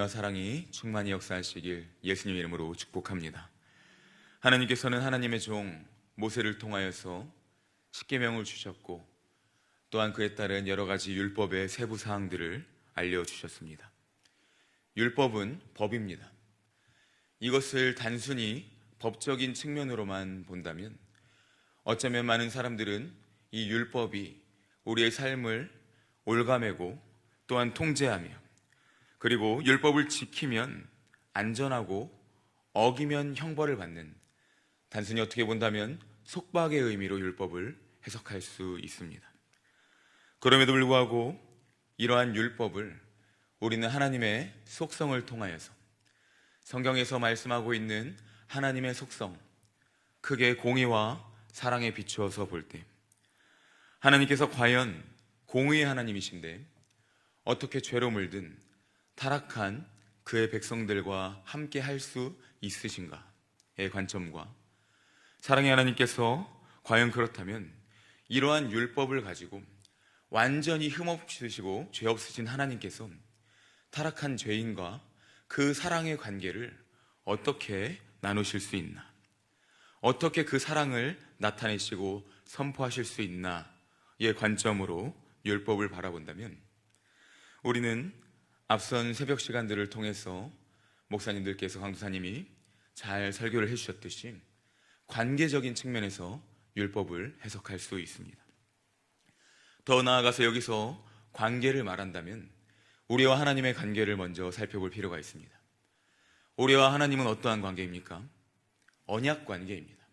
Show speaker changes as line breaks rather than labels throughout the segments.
사랑이 충만히 역사하시길 예수님 이름으로 축복합니다. 하나님께서는 하나님의 종 모세를 통하여서 십계명을 주셨고 또한 그에 따른 여러 가지 율법의 세부 사항들을 알려주셨습니다. 율법은 법입니다. 이것을 단순히 법적인 측면으로만 본다면 어쩌면 많은 사람들은 이 율법이 우리의 삶을 올가매고 또한 통제하며 그리고 율법을 지키면 안전하고 어기면 형벌을 받는, 단순히 어떻게 본다면 속박의 의미로 율법을 해석할 수 있습니다. 그럼에도 불구하고 이러한 율법을 우리는 하나님의 속성을 통하여서 성경에서 말씀하고 있는 하나님의 속성, 크게 공의와 사랑에 비추어서 볼 때 하나님께서 과연 공의의 하나님이신데 어떻게 죄로 물든 타락한 그의 백성들과 함께 할 수 있으신가의 관점과, 사랑의 하나님께서 과연 그렇다면 이러한 율법을 가지고 완전히 흠없으시고 죄 없으신 하나님께서 타락한 죄인과 그 사랑의 관계를 어떻게 나누실 수 있나, 어떻게 그 사랑을 나타내시고 선포하실 수 있나의 관점으로 율법을 바라본다면, 우리는 앞선 새벽 시간들을 통해서 목사님들께서, 강도사님이 잘 설교를 해주셨듯이 관계적인 측면에서 율법을 해석할 수 있습니다. 더 나아가서 여기서 관계를 말한다면 우리와 하나님의 관계를 먼저 살펴볼 필요가 있습니다. 우리와 하나님은 어떠한 관계입니까? 언약 관계입니다.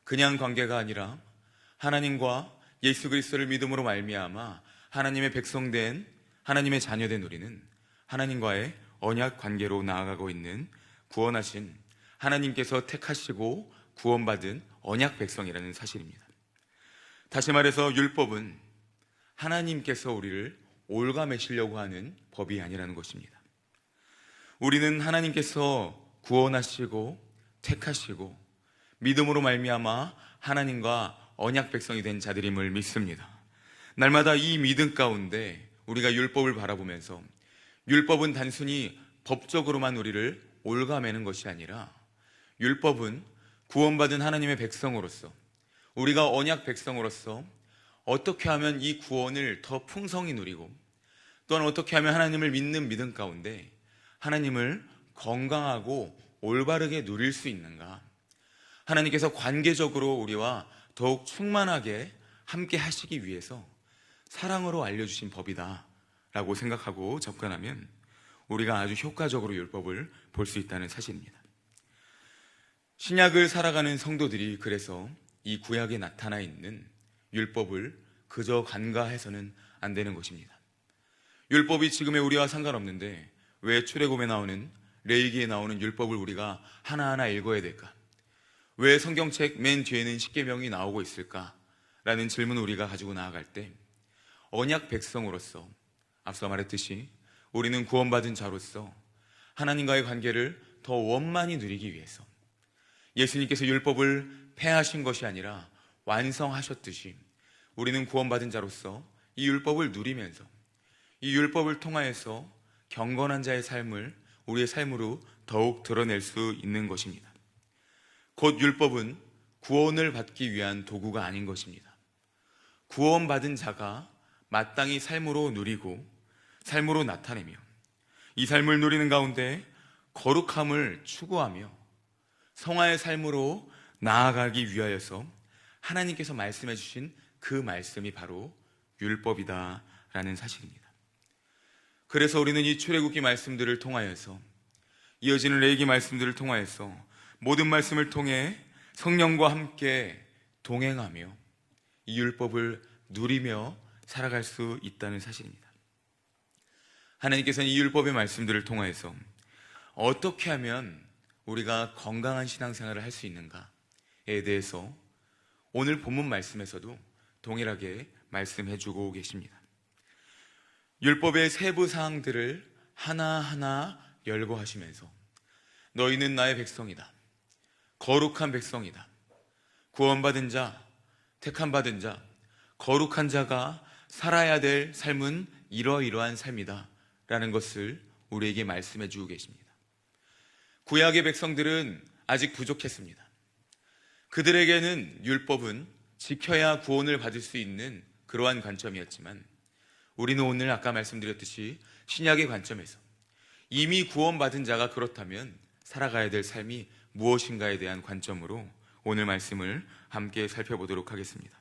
그냥 관계가 아니라 하나님과 예수 그리스도를 믿음으로 말미암아 하나님의 백성된, 하나님의 자녀된 우리는 하나님과의 언약 관계로 나아가고 있는 구원하신 하나님께서 택하시고 구원받은 언약 백성이라는 사실입니다. 다시 말해서 율법은 하나님께서 우리를 올가매시려고 하는 법이 아니라는 것입니다. 우리는 하나님께서 구원하시고 택하시고 믿음으로 말미암아 하나님과 언약 백성이 된 자들임을 믿습니다. 날마다 이 믿음 가운데 우리가 율법을 바라보면서 율법은 단순히 법적으로만 우리를 올가매는 것이 아니라 율법은 구원받은 하나님의 백성으로서, 우리가 언약 백성으로서 어떻게 하면 이 구원을 더 풍성히 누리고 또한 어떻게 하면 하나님을 믿는 믿음 가운데 하나님을 건강하고 올바르게 누릴 수 있는가, 하나님께서 관계적으로 우리와 더욱 충만하게 함께 하시기 위해서 사랑으로 알려주신 법이다 라고 생각하고 접근하면 우리가 아주 효과적으로 율법을 볼 수 있다는 사실입니다. 신약을 살아가는 성도들이 그래서 이 구약에 나타나 있는 율법을 그저 간과해서는 안 되는 것입니다. 율법이 지금의 우리와 상관없는데 왜 출애굽에 나오는, 레위기에 나오는 율법을 우리가 하나하나 읽어야 될까? 왜 성경책 맨 뒤에는 십계명이 나오고 있을까? 라는 질문을 우리가 가지고 나아갈 때 언약 백성으로서, 앞서 말했듯이 우리는 구원받은 자로서 하나님과의 관계를 더 원만히 누리기 위해서 예수님께서 율법을 폐하신 것이 아니라 완성하셨듯이 우리는 구원받은 자로서 이 율법을 누리면서 이 율법을 통하여서 경건한 자의 삶을 우리의 삶으로 더욱 드러낼 수 있는 것입니다. 곧 율법은 구원을 받기 위한 도구가 아닌 것입니다. 구원받은 자가 마땅히 삶으로 누리고 삶으로 나타내며 이 삶을 누리는 가운데 거룩함을 추구하며 성화의 삶으로 나아가기 위하여서 하나님께서 말씀해 주신 그 말씀이 바로 율법이다라는 사실입니다. 그래서 우리는 이 출애굽기 말씀들을 통하여서, 이어지는 레위기 말씀들을 통하여서 모든 말씀을 통해 성령과 함께 동행하며 이 율법을 누리며 살아갈 수 있다는 사실입니다. 하나님께서는 이 율법의 말씀들을 통해서 어떻게 하면 우리가 건강한 신앙생활을 할 수 있는가에 대해서 오늘 본문 말씀에서도 동일하게 말씀해주고 계십니다. 율법의 세부 사항들을 하나하나 열거하시면서 너희는 나의 백성이다, 거룩한 백성이다, 구원받은 자, 택함받은 자, 거룩한 자가 살아야 될 삶은 이러이러한 삶이다 라는 것을 우리에게 말씀해 주고 계십니다. 구약의 백성들은 아직 부족했습니다. 그들에게는 율법은 지켜야 구원을 받을 수 있는 그러한 관점이었지만, 우리는 오늘 아까 말씀드렸듯이 신약의 관점에서 이미 구원받은 자가 그렇다면 살아가야 될 삶이 무엇인가에 대한 관점으로 오늘 말씀을 함께 살펴보도록 하겠습니다.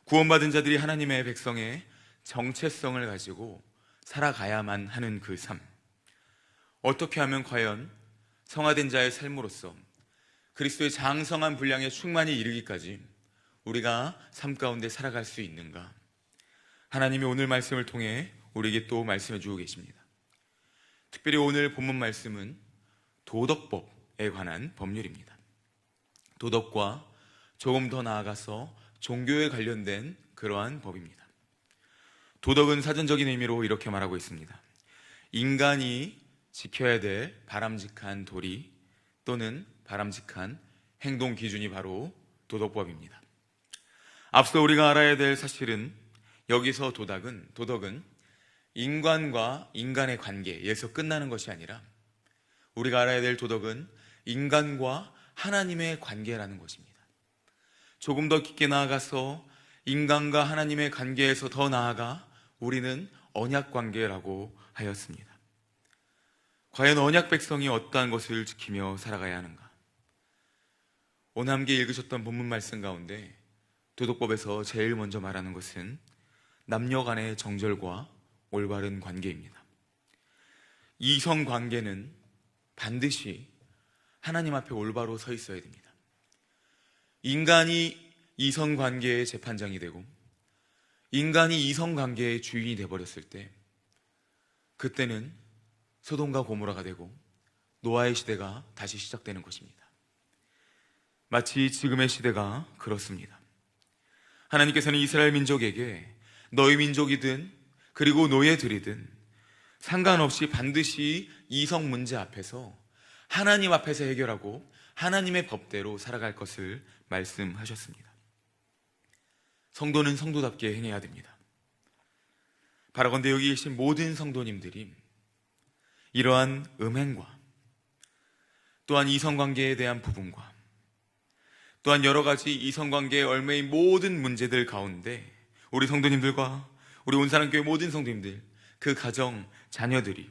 구원받은 자들이 하나님의 백성의 정체성을 가지고 살아가야만 하는 그 삶, 어떻게 하면 과연 성화된 자의 삶으로서 그리스도의 장성한 분량에 충만히 이르기까지 우리가 삶 가운데 살아갈 수 있는가? 하나님이 오늘 말씀을 통해 우리에게 또 말씀해 주고 계십니다. 특별히 오늘 본문 말씀은 도덕법에 관한 법률입니다. 도덕과 조금 더 나아가서 종교에 관련된 그러한 법입니다. 도덕은 사전적인 의미로 이렇게 말하고 있습니다. 인간이 지켜야 될 바람직한 도리 또는 바람직한 행동 기준이 바로 도덕법입니다. 앞서 우리가 알아야 될 사실은, 여기서 도덕은 인간과 인간의 관계에서 끝나는 것이 아니라, 우리가 알아야 될 도덕은 인간과 하나님의 관계라는 것입니다. 조금 더 깊게 나아가서 인간과 하나님의 관계에서 더 나아가 우리는 언약 관계라고 하였습니다. 과연 언약 백성이 어떠한 것을 지키며 살아가야 하는가? 오늘 함께 읽으셨던 본문 말씀 가운데 도덕법에서 제일 먼저 말하는 것은 남녀 간의 정절과 올바른 관계입니다. 이성 관계는 반드시 하나님 앞에 올바로 서 있어야 됩니다. 인간이 이성 관계의 재판장이 되고 인간이 이성 관계의 주인이 되어버렸을 때, 그때는 소돔과 고모라가 되고 노아의 시대가 다시 시작되는 것입니다. 마치 지금의 시대가 그렇습니다. 하나님께서는 이스라엘 민족에게 너희 민족이든 그리고 노예들이든 상관없이 반드시 이성 문제 앞에서 하나님 앞에서 해결하고 하나님의 법대로 살아갈 것을 말씀하셨습니다. 성도는 성도답게 행해야 됩니다. 바라건대 여기 계신 모든 성도님들이 이러한 음행과 또한 이성관계에 대한 부분과 또한 여러 가지 이성관계에 얽매인 모든 문제들 가운데 우리 성도님들과 우리 온사랑교회 모든 성도님들, 그 가정, 자녀들이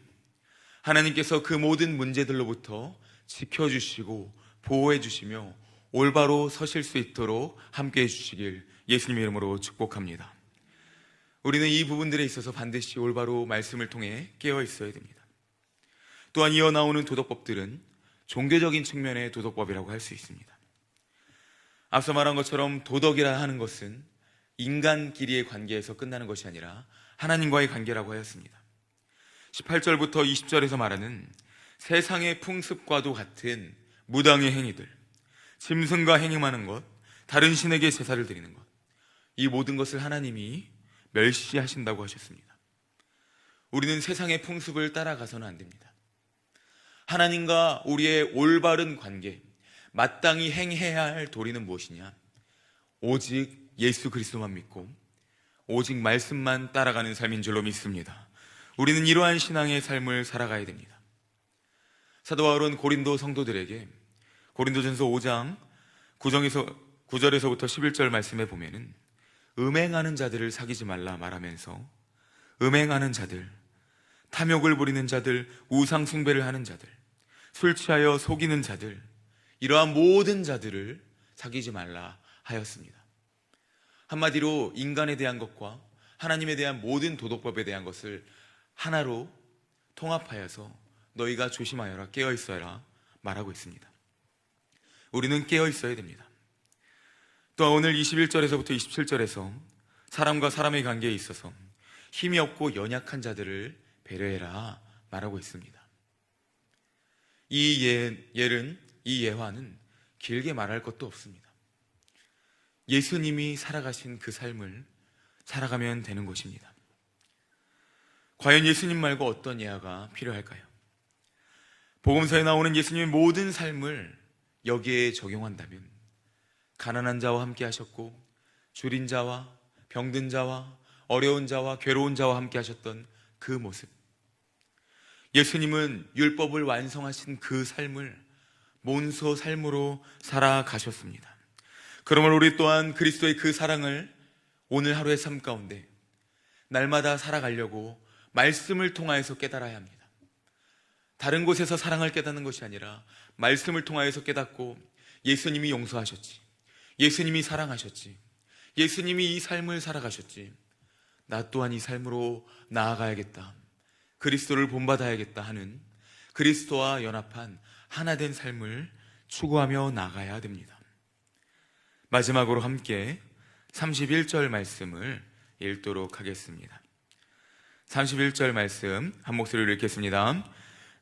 하나님께서 그 모든 문제들로부터 지켜주시고 보호해 주시며 올바로 서실 수 있도록 함께해 주시길 예수님의 이름으로 축복합니다. 우리는 이 부분들에 있어서 반드시 올바로 말씀을 통해 깨어 있어야 됩니다. 또한 이어 나오는 도덕법들은 종교적인 측면의 도덕법이라고 할 수 있습니다. 앞서 말한 것처럼 도덕이라 하는 것은 인간끼리의 관계에서 끝나는 것이 아니라 하나님과의 관계라고 하였습니다. 18절부터 20절에서 말하는 세상의 풍습과도 같은 무당의 행위들, 짐승과 행음하는 것, 다른 신에게 제사를 드리는 것, 이 모든 것을 하나님이 멸시하신다고 하셨습니다. 우리는 세상의 풍습을 따라가서는 안 됩니다. 하나님과 우리의 올바른 관계, 마땅히 행해야 할 도리는 무엇이냐? 오직 예수 그리스도만 믿고 오직 말씀만 따라가는 삶인 줄로 믿습니다. 우리는 이러한 신앙의 삶을 살아가야 됩니다. 사도 바울은 고린도 성도들에게 고린도전서 5장 9절에서부터 11절 말씀에 보면은 음행하는 자들을 사귀지 말라 말하면서, 음행하는 자들, 탐욕을 부리는 자들, 우상 숭배를 하는 자들, 술 취하여 속이는 자들, 이러한 모든 자들을 사귀지 말라 하였습니다. 한마디로 인간에 대한 것과 하나님에 대한 모든 도덕법에 대한 것을 하나로 통합하여서 너희가 조심하여라, 깨어 있어라 말하고 있습니다. 우리는 깨어 있어야 됩니다. 또 오늘 21절에서부터 27절에서 사람과 사람의 관계에 있어서 힘이 없고 연약한 자들을 배려해라 말하고 있습니다. 이 예화는 길게 말할 것도 없습니다. 예수님이 살아가신 그 삶을 살아가면 되는 것입니다. 과연 예수님 말고 어떤 예화가 필요할까요? 복음서에 나오는 예수님의 모든 삶을 여기에 적용한다면 가난한 자와 함께 하셨고 줄인 자와 병든 자와 어려운 자와 괴로운 자와 함께 하셨던 그 모습, 예수님은 율법을 완성하신 그 삶을 몬소 삶으로 살아가셨습니다. 그러므로 우리 또한 그리스도의 그 사랑을 오늘 하루의 삶 가운데 날마다 살아가려고 말씀을 통하여서 깨달아야 합니다. 다른 곳에서 사랑을 깨닫는 것이 아니라 말씀을 통하여서 깨닫고, 예수님이 용서하셨지, 예수님이 사랑하셨지, 예수님이 이 삶을 살아가셨지, 나 또한 이 삶으로 나아가야겠다, 그리스도를 본받아야겠다 하는 그리스도와 연합한 하나된 삶을 추구하며 나가야 됩니다. 마지막으로 함께 31절 말씀을 읽도록 하겠습니다. 31절 말씀 한 목소리로 읽겠습니다.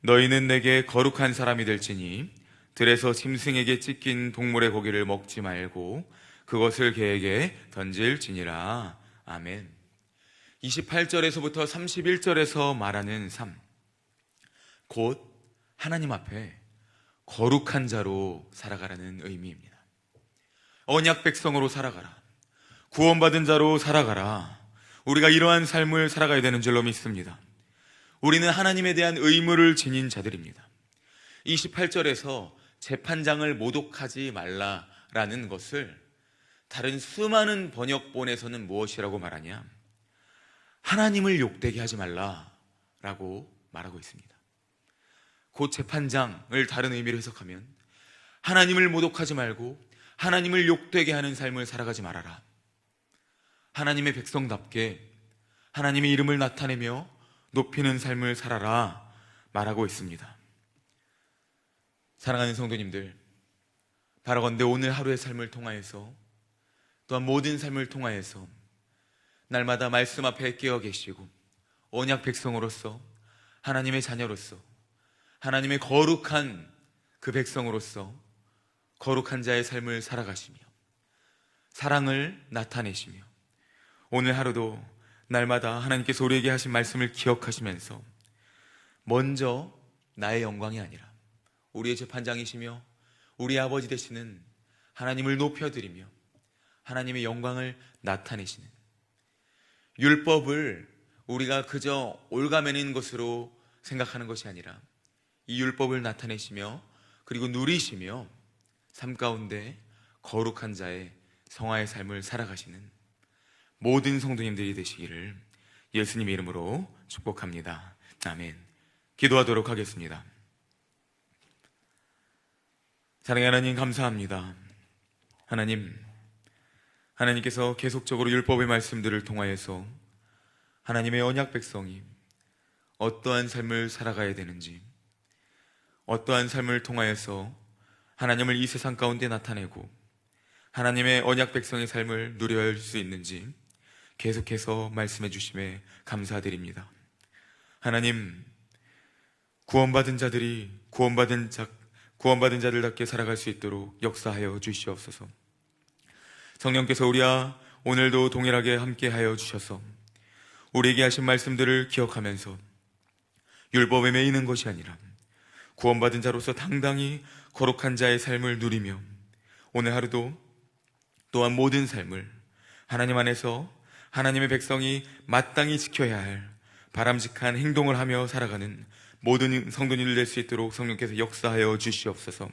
너희는 내게 거룩한 사람이 될지니 들에서 짐승에게 찢긴 동물의 고기를 먹지 말고 그것을 개에게 던질지니라. 아멘. 28절에서부터 31절에서 말하는 삶, 곧 하나님 앞에 거룩한 자로 살아가라는 의미입니다. 언약 백성으로 살아가라, 구원받은 자로 살아가라. 우리가 이러한 삶을 살아가야 되는 줄로 믿습니다. 우리는 하나님에 대한 의무를 지닌 자들입니다. 28절에서 재판장을 모독하지 말라라는 것을 다른 수많은 번역본에서는 무엇이라고 말하냐? 하나님을 욕되게 하지 말라라고 말하고 있습니다. 곧 재판장을 다른 의미로 해석하면 하나님을 모독하지 말고 하나님을 욕되게 하는 삶을 살아가지 말아라. 하나님의 백성답게 하나님의 이름을 나타내며 높이는 삶을 살아라 말하고 있습니다. 사랑하는 성도님들, 바라건대 오늘 하루의 삶을 통하여서, 또한 모든 삶을 통하여서 날마다 말씀 앞에 깨어 계시고 언약 백성으로서, 하나님의 자녀로서, 하나님의 거룩한 그 백성으로서 거룩한 자의 삶을 살아가시며 사랑을 나타내시며, 오늘 하루도 날마다 하나님께서 우리에게 하신 말씀을 기억하시면서 먼저 나의 영광이 아니라 우리의 재판장이시며 우리 아버지 되시는 하나님을 높여드리며 하나님의 영광을 나타내시는, 율법을 우리가 그저 올가매는 것으로 생각하는 것이 아니라 이 율법을 나타내시며 그리고 누리시며 삶 가운데 거룩한 자의 성화의 삶을 살아가시는 모든 성도님들이 되시기를 예수님의 이름으로 축복합니다. 아멘. 기도하도록 하겠습니다. 사랑의 하나님, 감사합니다. 하나님께서 계속적으로 율법의 말씀들을 통하여서 하나님의 언약 백성이 어떠한 삶을 살아가야 되는지, 어떠한 삶을 통하여서 하나님을 이 세상 가운데 나타내고 하나님의 언약 백성의 삶을 누려야 할 수 있는지 계속해서 말씀해 주심에 감사드립니다. 하나님, 구원받은 자들이 구원받은 자들답게 살아갈 수 있도록 역사하여 주시옵소서. 성령께서 우리와 오늘도 동일하게 함께하여 주셔서 우리에게 하신 말씀들을 기억하면서 율법에 매이는 것이 아니라 구원받은 자로서 당당히 거룩한 자의 삶을 누리며 오늘 하루도 또한 모든 삶을 하나님 안에서 하나님의 백성이 마땅히 지켜야 할 바람직한 행동을 하며 살아가는 모든 성도님들 될 수 있도록 성령께서 역사하여 주시옵소서.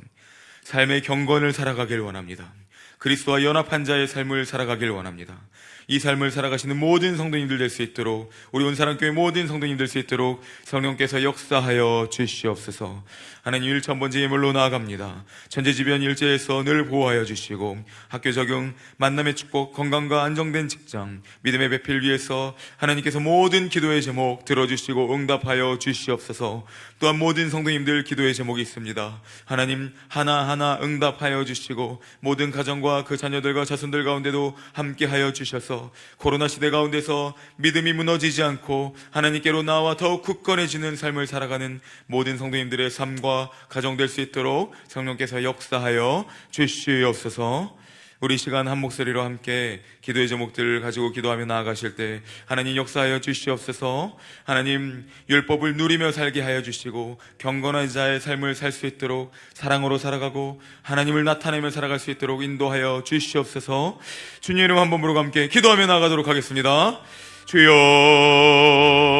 삶의 경건을 살아가길 원합니다. 그리스도와 연합한 자의 삶을 살아가길 원합니다. 이 삶을 살아가시는 모든 성도님들 될 수 있도록, 우리 온사랑교회 모든 성도님들 될 수 있도록 성령께서 역사하여 주시옵소서. 하나님, 1,000번째 예물로 나아갑니다. 천재지변 일제에서 늘 보호하여 주시고 학교 적용, 만남의 축복, 건강과 안정된 직장, 믿음의 배필 위해서 하나님께서 모든 기도의 제목 들어주시고 응답하여 주시옵소서. 또한 모든 성도님들 기도의 제목이 있습니다. 하나님, 하나하나 응답하여 주시고 모든 가정과 그 자녀들과 자손들 가운데도 함께하여 주셔서 코로나 시대 가운데서 믿음이 무너지지 않고 하나님께로 나와 더욱 굳건해지는 삶을 살아가는 모든 성도님들의 삶과 가정 될 수 있도록 성령께서 역사하여 주시옵소서. 우리 시간 한 목소리로 함께 기도의 제목들을 가지고 기도하며 나아가실 때 하나님 역사하여 주시옵소서. 하나님, 율법을 누리며 살게 하여 주시고 경건한 자의 삶을 살 수 있도록 사랑으로 살아가고 하나님을 나타내며 살아갈 수 있도록 인도하여 주시옵소서. 주님 이름 한 번 부르고 함께 기도하며 나아가도록 하겠습니다. 주여